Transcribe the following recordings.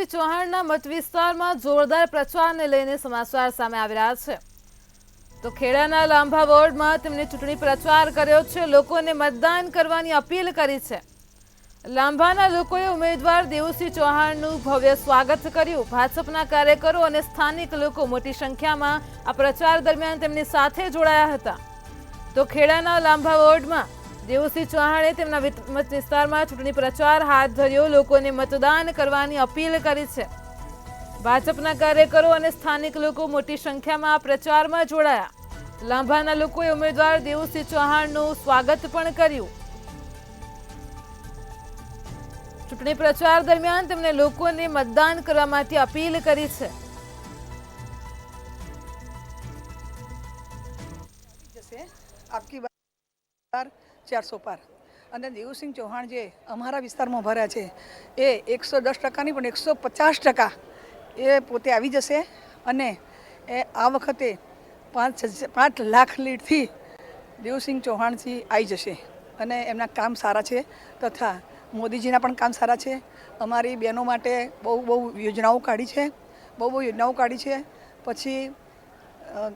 દેવુસિંહ ચૌહાણના મત વિસ્તારમાં જોરદાર પ્રચારને લઈને સમાચાર સામે આવી રહ્યા છે। તો ખેડાના લાંભા વોર્ડમાં તેમણે ચૂંટણી પ્રચાર કર્યો છે, લોકોને મતદાન કરવાની અપીલ કરી છે। લાંભાના લોકોએ ઉમેદવાર દેવુસિંહ ચૌહાણનું ભવ્ય સ્વાગત કર્યું। ભાજપના કાર્યકરો અને સ્થાનિક લોકો મોટી સંખ્યામાં આ પ્રચાર દરમિયાન તેમની સાથે જોડાયા હતા। તો ખેડાના લાંભા વોર્ડમાં દેવુસિંહ ચૌહાણે તેમના મત વિસ્તારમાં ચૂંટણી પ્રચાર હાથ ધર્યો, લોકોને મતદાન કરવાની અપીલ કરી છે। ભાજપના કાર્યકરો અને સ્થાનિક લોકો મોટી સંખ્યામાં આ પ્રચારમાં જોડાયા। લાંભાના લોકોએ ઉમેદવાર દેવુસિંહ ચૌહાણનું સ્વાગત પણ કર્યું। ચૂંટણી પ્રચાર દરમિયાન તેમણે લોકોને મતદાન કરવા માટે અપીલ કરી છે। આપકી બાર 400 પાર અને દેવુસિંહ ચૌહાણ જે અમારા વિસ્તારમાં ભર્યા છે એ 110% નહીં પણ 150% એ પોતે આવી જશે અને એ આ વખતે 5 લાખ લીડથી દેવુસિંહ ચૌહાણથી આવી જશે અને એમના કામ સારા છે તથા મોદીજીના પણ કામ સારા છે। અમારી બહેનો માટે બહુ યોજનાઓ કાઢી છે, બહુ યોજનાઓ કાઢી છે। પછી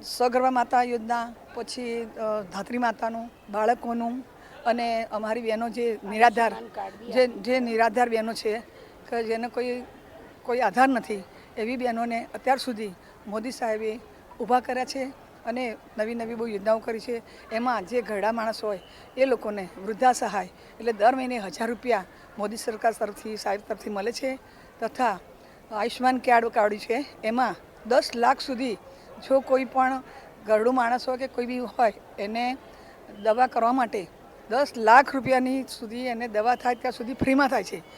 સગર્ભા માતા યોજના, પછી ધાત્રી માતાનું, બાળકોનું અને અમારી બહેનો જે નિરાધાર બહેનો છે કે જેને કોઈ આધાર નથી એવી બહેનોને અત્યાર સુધી મોદી સાહેબે ઊભા કર્યા છે અને નવી બહુ યોજનાઓ કરી છે। એમાં જે ઘરડા માણસ હોય એ લોકોને વૃદ્ધા સહાય એટલે દર મહિને 1000 રૂપિયા મોદી સરકાર તરફથી સાહેબ તરફથી મળે છે તથા આયુષ્યમાન કાર્ડ કાઢ્યું છે, એમાં 10 લાખ સુધી જો કોઈ પણ ઘરડું માણસ હોય કે કોઈ બી હોય એને દવા કરવા માટે 10 લાખ રૂપિયાની સુધી એને દવા થાય ત્યાં સુધી ફ્રીમાં થાય છે।